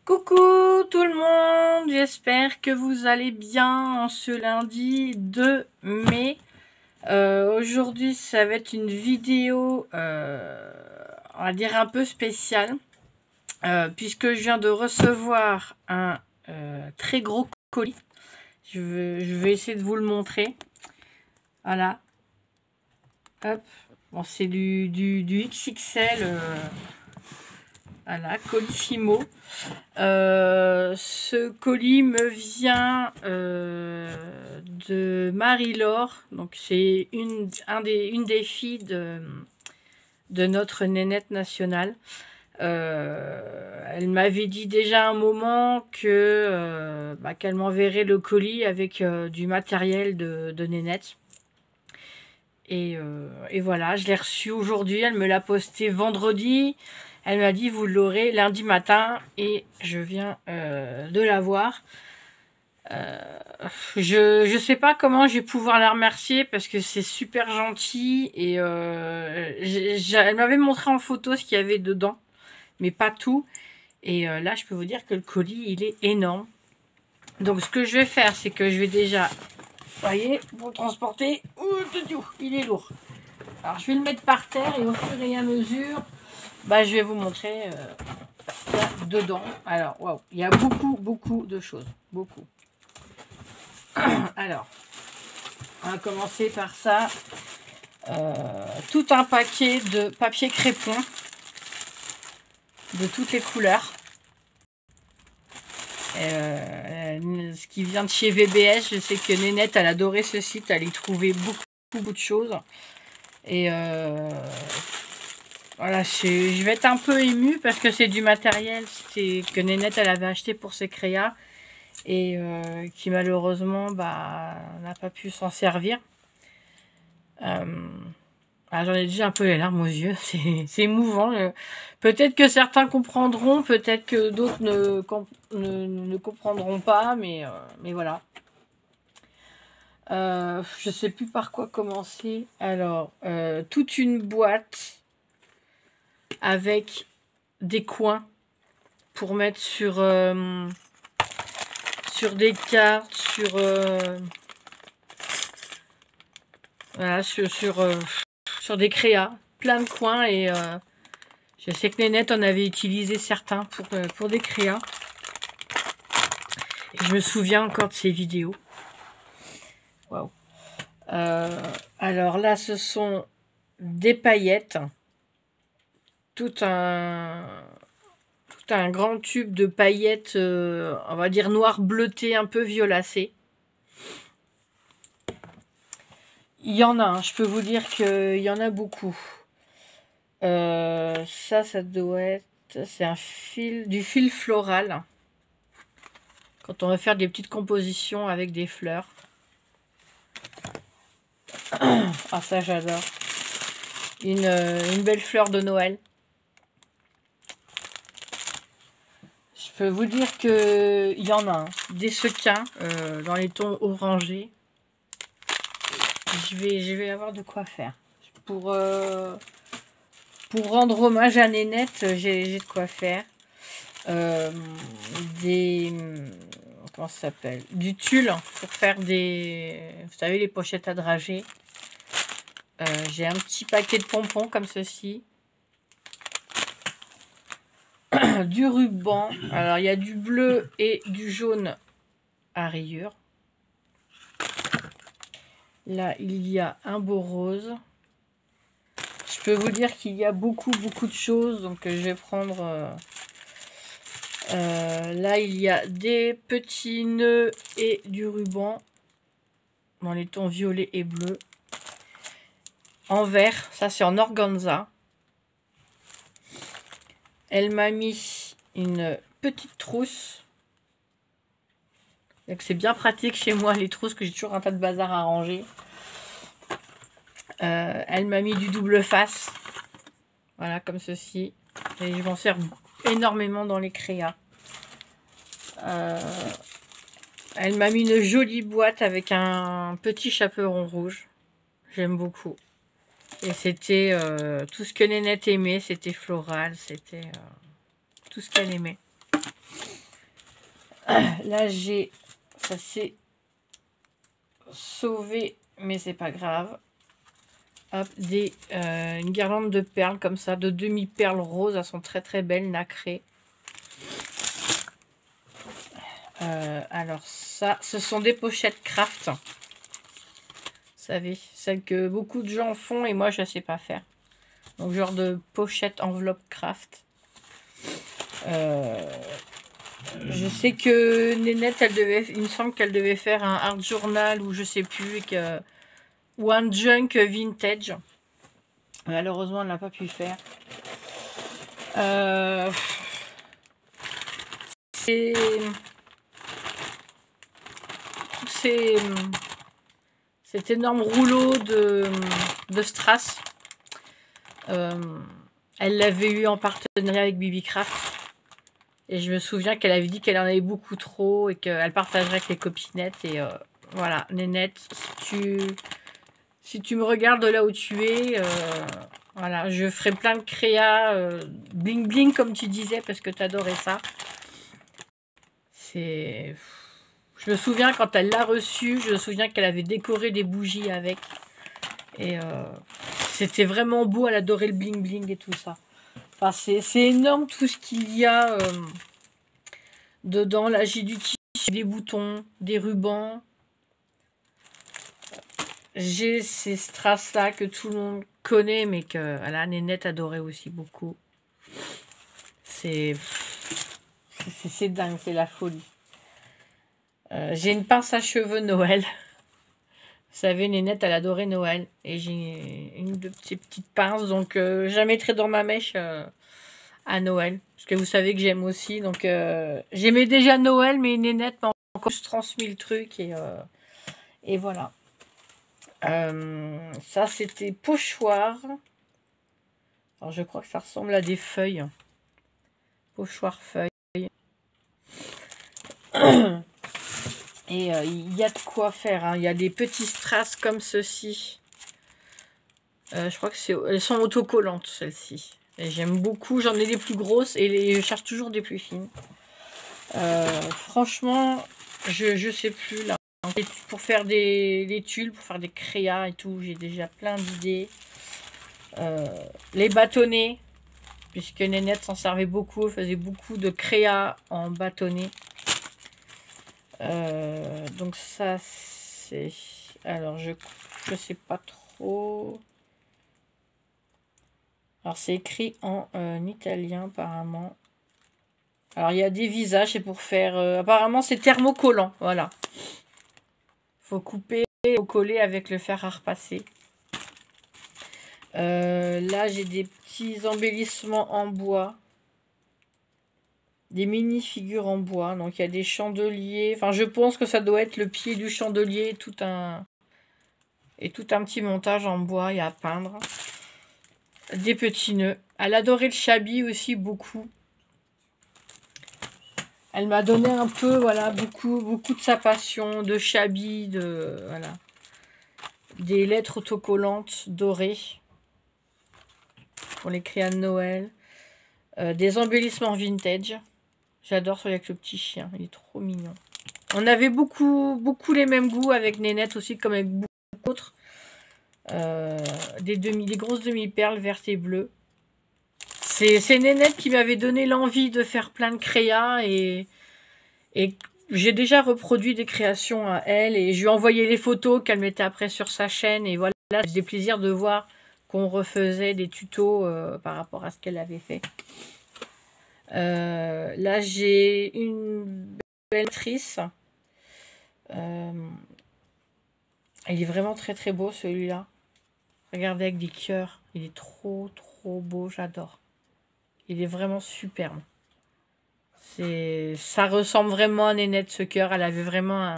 Coucou tout le monde, j'espère que vous allez bien en ce lundi 2 mai. Aujourd'hui, ça va être une vidéo, on va dire un peu spéciale, puisque je viens de recevoir un très gros colis. Je vais essayer de vous le montrer. Voilà. Hop. Bon, c'est du XXL. Voilà, Colissimo. Ce colis me vient de Marie-Laure. Donc c'est une des filles de notre nénette nationale. Elle m'avait dit déjà un moment que qu'elle m'enverrait le colis avec du matériel de nénette. Et voilà, je l'ai reçu aujourd'hui. Elle me l'a posté vendredi. Elle m'a dit, vous l'aurez lundi matin, et je viens de l'avoir. Je sais pas comment je vais pouvoir la remercier, parce que c'est super gentil. Et elle m'avait montré en photo ce qu'il y avait dedans, mais pas tout. Et là, je peux vous dire que le colis, il est énorme. Donc, ce que je vais faire, c'est que je vais déjà, vous voyez, pour le transporter, il est lourd. Alors, je vais le mettre par terre, et au fur et à mesure, je vais vous montrer ce qu'il y a dedans. Alors, waouh, il y a beaucoup de choses. Beaucoup. Alors, on va commencer par ça. Tout un paquet de papier crépon de toutes les couleurs. Ce qui vient de chez VBS. Je sais que Nénette, elle adorait ce site. Elle y trouvait beaucoup de choses. Et voilà, je vais être un peu émue parce que c'est du matériel que Nénette elle avait acheté pour ses créas et qui malheureusement n'a pas pu s'en servir. J'en ai déjà un peu les larmes aux yeux, c'est émouvant. Peut-être que certains comprendront, peut-être que d'autres ne comprendront pas, mais voilà. Je sais plus par quoi commencer. Alors, toute une boîte avec des coins pour mettre sur des cartes, voilà, sur des créas, plein de coins. Et je sais que Nénette en avait utilisé certains pour des créas. Et je me souviens encore de ces vidéos. Waouh. Alors là, ce sont des paillettes. Tout un grand tube de paillettes, on va dire noir bleuté, un peu violacé. Il y en a, hein, je peux vous dire qu'il y en a beaucoup. Ça doit être... C'est du fil floral. Quand on va faire des petites compositions avec des fleurs. Ah, ça j'adore. Une belle fleur de Noël. Je peux vous dire qu'il y en a, hein, des sequins dans les tons orangés. Je vais avoir de quoi faire. Pour rendre hommage à Nénette, j'ai de quoi faire. Comment ça s'appelle? Du tulle pour faire vous savez, les pochettes à dragées. J'ai un petit paquet de pompons comme ceci. Du ruban. Alors, il y a du bleu et du jaune à rayures. Là, il y a un beau rose. Je peux vous dire qu'il y a beaucoup de choses. Donc, je vais prendre... là, il y a des petits nœuds et du ruban. Dans les tons violet et bleu. En vert. Ça, c'est en organza. Elle m'a mis une petite trousse. Donc c'est bien pratique chez moi, les trousses, que j'ai toujours un tas de bazar à ranger. Elle m'a mis du double face. Voilà, comme ceci. Et je m'en sers énormément dans les créas. Elle m'a mis une jolie boîte avec un petit chaperon rouge. J'aime beaucoup. Et c'était tout ce que Nénette aimait. C'était floral. C'était tout ce qu'elle aimait. Là, j'ai... Ça s'est sauvé, mais c'est pas grave. Hop, une guirlande de perles comme ça, de demi-perles roses. Elles sont très très belles, nacrées. Alors ça, ce sont des pochettes craft. Vous savez, celles que beaucoup de gens font et moi je ne sais pas faire. Donc genre de pochette enveloppe craft. Je sais que Nénette, il me semble qu'elle devait faire un art journal ou je sais plus, ou un junk vintage. Malheureusement, elle n'a pas pu faire. Cet énorme rouleau de strass. Elle l'avait eu en partenariat avec Bibicraft. Et je me souviens qu'elle avait dit qu'elle en avait beaucoup trop et qu'elle partagerait avec les copinettes. Et voilà, Nénette, si tu me regardes de là où tu es, voilà, je ferai plein de créas, bling bling comme tu disais, parce que tu adorais ça. Je me souviens quand elle l'a reçu, je me souviens qu'elle avait décoré des bougies avec. Et c'était vraiment beau, elle adorait le bling bling et tout ça. Enfin, c'est énorme tout ce qu'il y a dedans. Là, j'ai du tissu, des boutons, des rubans. J'ai ces strass-là que tout le monde connaît, mais que la Nénette adorait aussi beaucoup. C'est dingue, c'est la folie. J'ai une pince à cheveux Noël. Vous savez, Nénette, elle adorait Noël. Et j'ai une de ces petites pinces, donc je la mettrai dans ma mèche à Noël. Parce que vous savez que j'aime aussi. Donc j'aimais déjà Noël, mais Nénette m'a encore transmis le truc. Et voilà. Ça, c'était pochoir. Alors, je crois que ça ressemble à des feuilles. Pochoir feuilles. Et il y a de quoi faire. Hein. Il y a des petits strass comme ceci. Je crois que elles sont autocollantes, celles-ci. Et j'aime beaucoup. J'en ai des plus grosses et je cherche toujours des plus fines. Franchement, je sais plus là. Pour faire des tulles, pour faire des créas et tout, j'ai déjà plein d'idées. Les bâtonnets, puisque Nénette s'en servait beaucoup, elle faisait beaucoup de créas en bâtonnet. Donc ça c'est... Alors je sais pas trop... Alors c'est écrit en italien apparemment. Alors il y a des visages, c'est pour faire... apparemment c'est thermocollant, voilà. Faut couper ou coller avec le fer à repasser. Là j'ai des petits embellissements en bois. Des mini figures en bois. Donc il y a des chandeliers. Enfin je pense que ça doit être le pied du chandelier. Tout un petit montage en bois et à peindre. Des petits nœuds. Elle adorait le chablis aussi beaucoup. Elle m'a donné un peu, voilà, beaucoup de sa passion, de chablis, voilà. Des lettres autocollantes dorées pour les créas de Noël. Des embellissements vintage. J'adore celui avec le petit chien, il est trop mignon. On avait beaucoup les mêmes goûts avec Nénette aussi, comme avec beaucoup d'autres. Des grosses demi-perles vertes et bleues. C'est Nénette qui m'avait donné l'envie de faire plein de créas et j'ai déjà reproduit des créations à elle et je lui ai envoyé les photos qu'elle mettait après sur sa chaîne et voilà, ça faisait plaisir de voir qu'on refaisait des tutos par rapport à ce qu'elle avait fait. Là j'ai une belle matrice. Il est vraiment très beau celui-là. Regardez avec des cœurs. Il est trop beau, j'adore. Il est vraiment superbe. Ça ressemble vraiment à Nénette ce cœur. Elle avait vraiment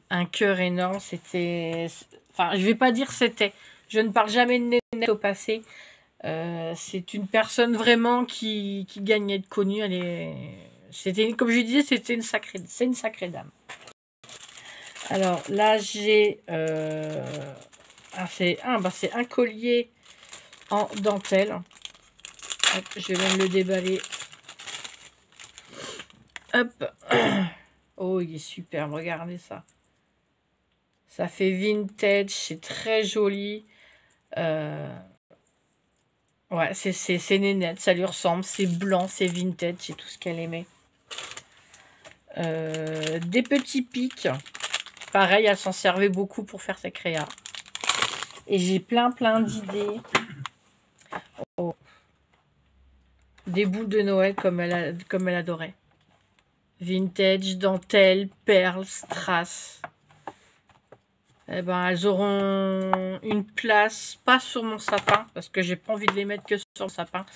un cœur énorme. C'était... Enfin, je vais pas dire c'était. Je ne parle jamais de Nénette au passé. C'est une personne vraiment qui gagnait de connue. C'était, comme je disais, c'est une sacrée dame. Alors là, j'ai... c'est un collier en dentelle. Hop, je vais même le déballer. Hop. Oh, il est superbe, regardez ça. Ça fait vintage, c'est très joli. Ouais, c'est nénette, ça lui ressemble. C'est blanc, c'est vintage, c'est tout ce qu'elle aimait. Des petits pics. Pareil, elle s'en servait beaucoup pour faire sa créa. Et j'ai plein d'idées. Oh. Des boules de Noël comme elle adorait. Vintage, dentelle, perles, strass. Eh ben, elles auront une place, pas sur mon sapin, parce que j'ai pas envie de les mettre que sur le sapin.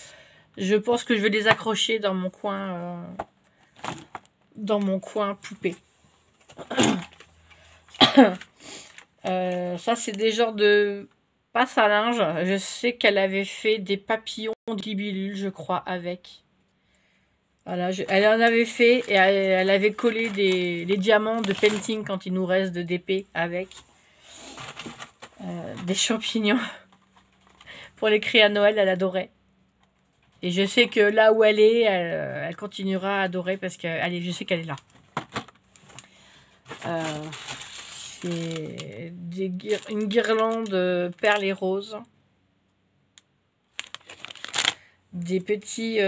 Je pense que je vais les accrocher dans mon coin poupée. Ça, c'est des genres de passe à linge. Je sais qu'elle avait fait des papillons de libellule, je crois, avec. Voilà, elle en avait fait et elle avait collé les diamants de painting quand il nous reste de DP avec. Des champignons. Pour les créer à Noël, elle adorait. Et je sais que là où elle est, elle continuera à adorer parce que je sais qu'elle est là. C'est une guirlande perles et roses. Des petits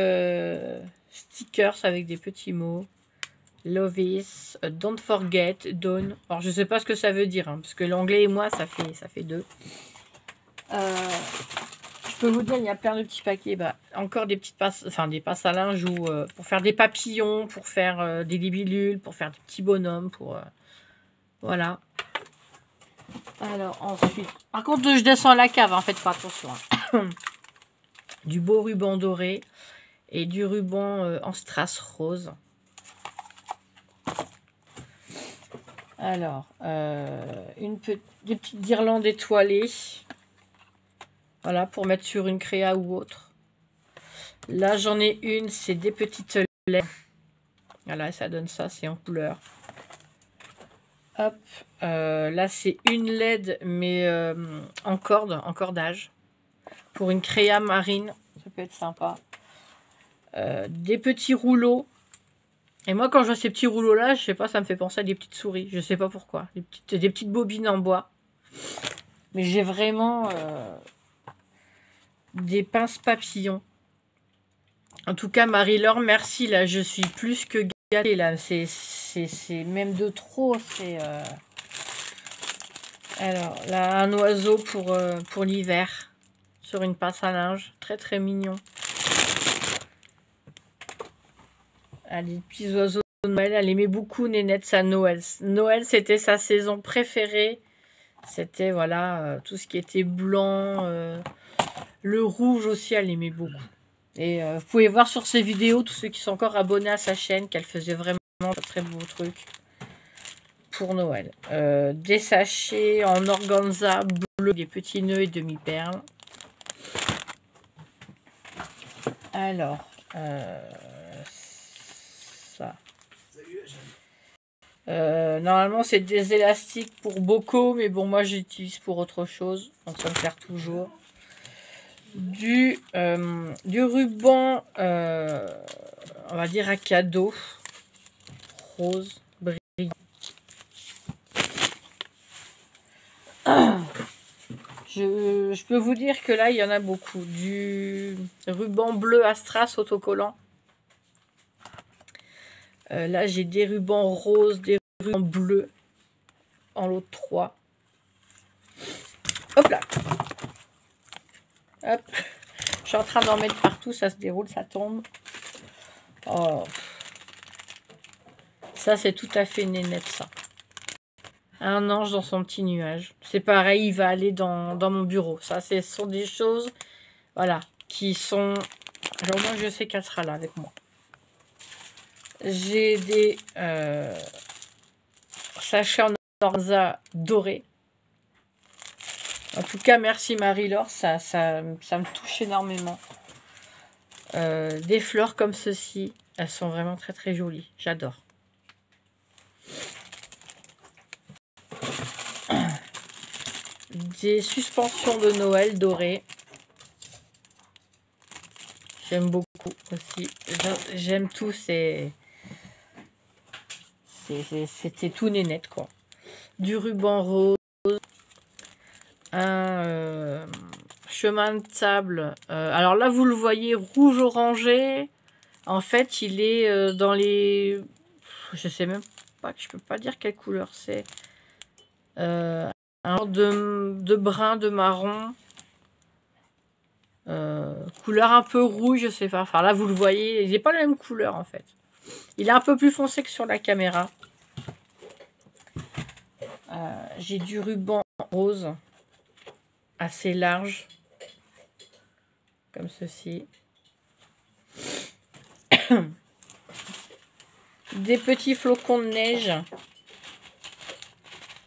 stickers avec des petits mots. Love is, don't forget, don't. Alors je sais pas ce que ça veut dire, hein, parce que l'anglais et moi ça fait deux. Je peux vous dire, il y a plein de petits paquets. Bah, encore des petites passes, enfin des passes à linge ou pour faire des papillons, pour faire des libellules, pour faire des petits bonhommes, pour voilà. Alors ensuite, par contre je descends à la cave, hein, faites pas attention. Hein. Du beau ruban doré et du ruban en strass rose. Alors, des petites guirlandes étoilées. Voilà, pour mettre sur une créa ou autre. Là, j'en ai une, c'est des petites LED. Voilà, ça donne ça, c'est en couleur. Hop, là, c'est une LED, mais en cordage. Pour une créa marine, ça peut être sympa. Des petits rouleaux. Et moi, quand je vois ces petits rouleaux-là, je sais pas, ça me fait penser à des petites souris. Je sais pas pourquoi. Des petites bobines en bois. Mais j'ai vraiment des pinces papillons. En tout cas, Marie-Laure, merci. Là, je suis plus que gâtée. Là, c'est même de trop. C'est alors là, un oiseau pour l'hiver sur une pince à linge. Très, très mignon. Ah, les petits oiseaux de Noël, elle aimait beaucoup Nénette sa Noël. Noël, c'était sa saison préférée. C'était, voilà, tout ce qui était blanc. Le rouge aussi, elle aimait beaucoup. Et vous pouvez voir sur ces vidéos, tous ceux qui sont encore abonnés à sa chaîne, qu'elle faisait vraiment de très beaux trucs pour Noël. Des sachets en organza bleu, des petits nœuds et demi-perles. Alors, ça. Normalement, c'est des élastiques pour bocaux, mais bon, moi, j'utilise pour autre chose. Donc, ça me sert toujours. Du ruban, on va dire à cadeau. Rose, brillant. Je peux vous dire que là, il y en a beaucoup. Du ruban bleu à strass autocollant. Là, j'ai des rubans roses, des rubans bleus en lot de 3. Hop là. Hop. Je suis en train d'en mettre partout. Ça se déroule, ça tombe. Oh. Ça, c'est tout à fait nénette, ça. Un ange dans son petit nuage. C'est pareil, il va aller dans mon bureau. Ça, ce sont des choses, voilà, qui sont... Genre, moi, je sais qu'elle sera là avec moi. J'ai des sachets en organza doré. En tout cas, merci Marie-Laure, ça me touche énormément. Des fleurs comme ceci, elles sont vraiment très très jolies. J'adore. Des suspensions de Noël dorées. J'aime beaucoup aussi. J'aime tous ces C'était tout nénette, quoi. Du ruban rose. Un chemin de table. Alors là, vous le voyez rouge-orangé. En fait, il est dans les... Je sais même pas, je peux pas dire quelle couleur c'est. Un genre de brun, de marron. Couleur un peu rouge, je sais pas. Enfin là, vous le voyez, il n'est pas la même couleur en fait. Il est un peu plus foncé que sur la caméra. J'ai du ruban rose assez large, comme ceci. Des petits flocons de neige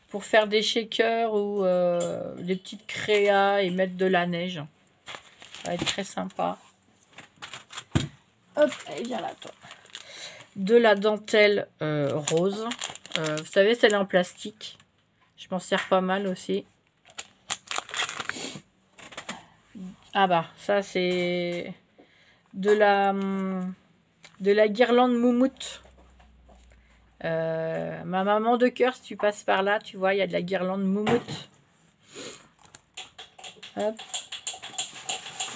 pour faire des shakers ou des petites créas et mettre de la neige. Ça va être très sympa. Hop, allez, viens là, toi. De la dentelle rose. Vous savez, celle en plastique. Je m'en sers pas mal aussi. Ah bah, ça c'est de la guirlande moumoute. Ma maman de cœur, si tu passes par là, tu vois, il y a de la guirlande moumoute. Hop.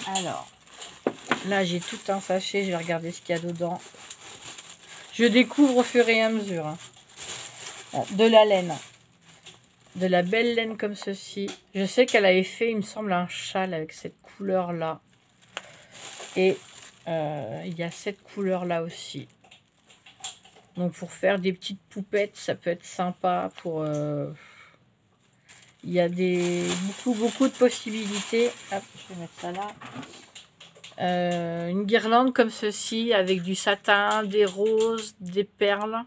Alors, là j'ai tout un sachet, je vais regarder ce qu'il y a dedans. Je découvre au fur et à mesure. Hein. De la laine. De la belle laine comme ceci. Je sais qu'elle avait fait, il me semble, un châle avec cette couleur-là. Et il y a cette couleur-là aussi. Donc pour faire des petites poupettes, ça peut être sympa. Pour il y a beaucoup de possibilités. Hop, je vais mettre ça là. Une guirlande comme ceci avec du satin, des roses, des perles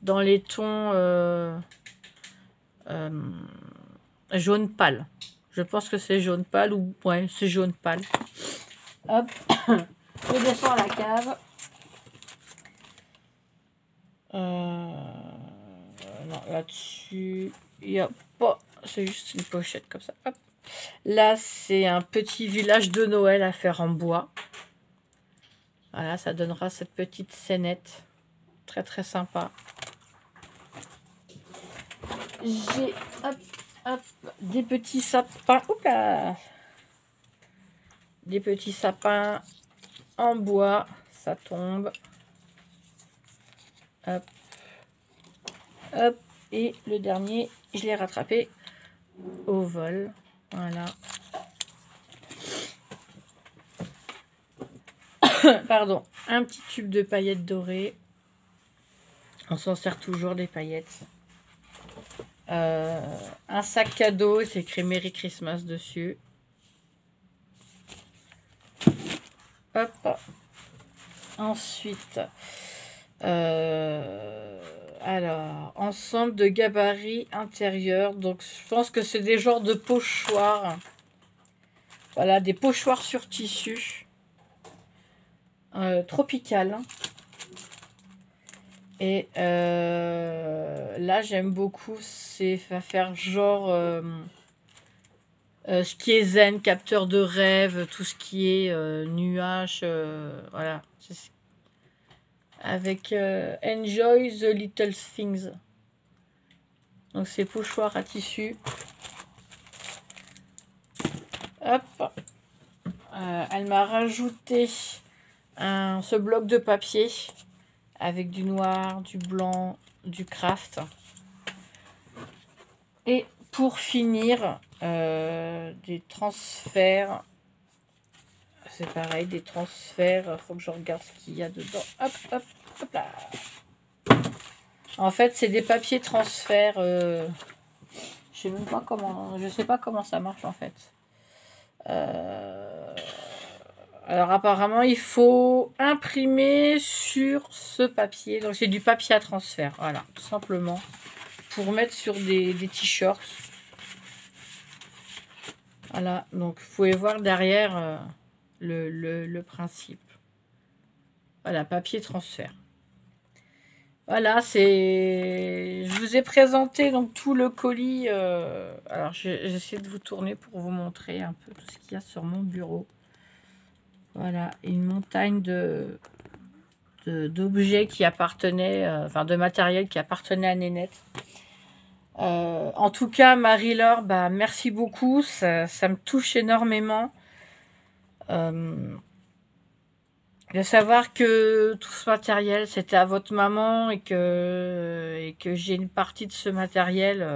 dans les tons jaune pâle. Je pense que c'est jaune pâle ou ouais, c'est jaune pâle. Hop, je descends à la cave. Non, là-dessus, il n'y a pas. C'est juste une pochette comme ça. Hop. Là, c'est un petit village de Noël à faire en bois. Voilà, ça donnera cette petite scénette. Très, très sympa. J'ai des petits sapins. Oula! Des petits sapins en bois. Ça tombe. Hop. Hop. Et le dernier, je l'ai rattrapé au vol. Voilà. Pardon. Un petit tube de paillettes dorées. On s'en sert toujours des paillettes. Un sac cadeau. C'est écrit Merry Christmas dessus. Hop. Ensuite, alors, ensemble de gabarits intérieurs. Donc, je pense que c'est des genres de pochoirs. Voilà, des pochoirs sur tissu. Tropical. Et là, j'aime beaucoup. C'est faire genre... ce qui est zen, capteur de rêve, tout ce qui est nuage, voilà. Avec Enjoy the Little Things. Donc c'est pochoir à tissu. Hop. Elle m'a rajouté ce bloc de papier avec du noir, du blanc, du craft. Et pour finir, des transferts. C'est pareil, des transferts. Il faut que je regarde ce qu'il y a dedans. Hop, hop, hop là. En fait, c'est des papiers transferts. Je sais même pas comment. Je sais pas comment ça marche en fait. Alors apparemment, il faut imprimer sur ce papier. Donc c'est du papier à transfert. Voilà, tout simplement. Pour mettre sur des t-shirts. Voilà, donc vous pouvez voir derrière le principe. Voilà, papier transfert. Voilà, c'est... Je vous ai présenté donc tout le colis. Alors, j'essaie de vous tourner pour vous montrer un peu tout ce qu'il y a sur mon bureau. Voilà, une montagne de d'objets qui appartenaient, enfin de matériel qui appartenait à Nénette. En tout cas, Marie-Laure, bah, merci beaucoup, ça me touche énormément. De savoir que tout ce matériel, c'était à votre maman et que j'ai une partie de ce matériel,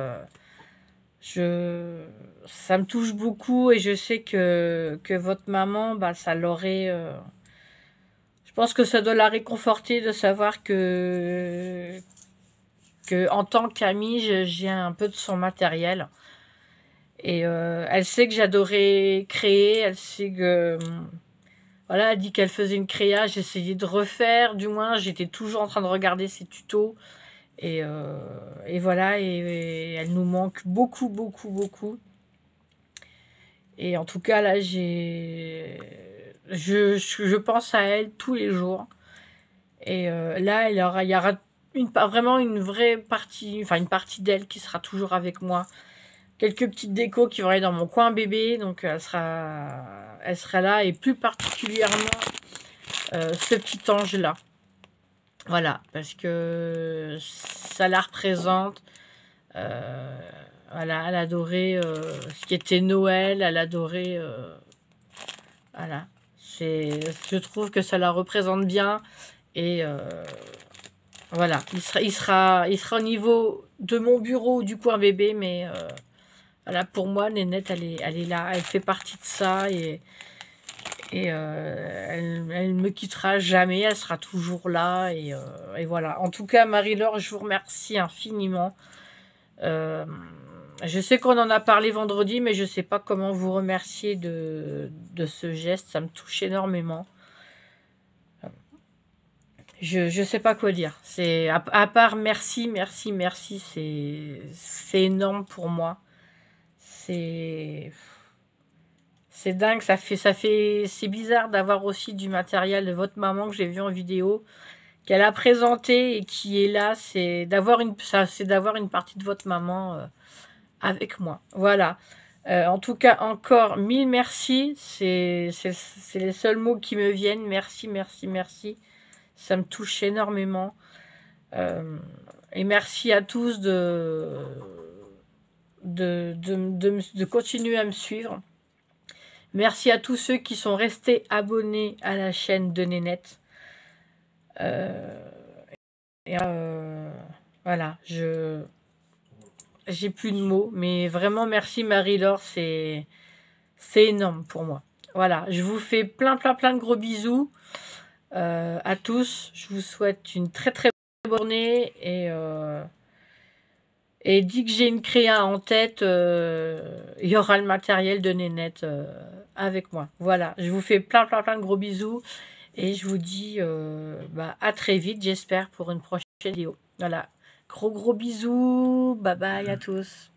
ça me touche beaucoup et je sais que votre maman, bah, ça l'aurait... je pense que ça doit la réconforter de savoir que en tant qu'amie, j'ai un peu de son matériel. Et elle sait que j'adorais créer, elle sait que... Voilà, elle dit qu'elle faisait une créa, j'essayais de refaire, du moins, j'étais toujours en train de regarder ses tutos. Et voilà, et elle nous manque beaucoup, beaucoup, beaucoup. Et en tout cas, là, je pense à elle tous les jours. Et là, il y aura vraiment une vraie partie, enfin une partie d'elle qui sera toujours avec moi. Quelques petites décos qui vont aller dans mon coin bébé, donc elle sera là, et plus particulièrement ce petit ange là, voilà, parce que ça la représente. Voilà, elle adorait ce qui était Noël, elle adorait, voilà, je trouve que ça la représente bien, et voilà, il sera au niveau de mon bureau du coin bébé, mais voilà, pour moi, Nénette, elle est là, elle fait partie de ça, et elle me quittera jamais, elle sera toujours là, et voilà. En tout cas, Marie-Laure, je vous remercie infiniment. Je sais qu'on en a parlé vendredi, mais je ne sais pas comment vous remercier de ce geste, ça me touche énormément. Je sais pas quoi dire. C'est à part merci, merci, merci, c'est énorme pour moi. C'est dingue, c'est bizarre d'avoir aussi du matériel de votre maman que j'ai vu en vidéo, qu'elle a présenté et qui est là. C'est d'avoir une partie de votre maman avec moi. Voilà. En tout cas, encore 1000 merci. C'est les seuls mots qui me viennent. Merci, merci, merci. Ça me touche énormément. Et merci à tous de continuer à me suivre. Merci à tous ceux qui sont restés abonnés à la chaîne de Nénette. Voilà, j'ai plus de mots, mais vraiment merci Marie-Laure, c'est énorme pour moi. Voilà, je vous fais plein de gros bisous à tous. Je vous souhaite une très bonne journée, et dès que j'ai une créa en tête, il y aura le matériel de Nénette avec moi. Voilà, je vous fais plein de gros bisous. Et je vous dis à très vite, j'espère, pour une prochaine vidéo. Voilà, gros bisous. Bye bye à tous.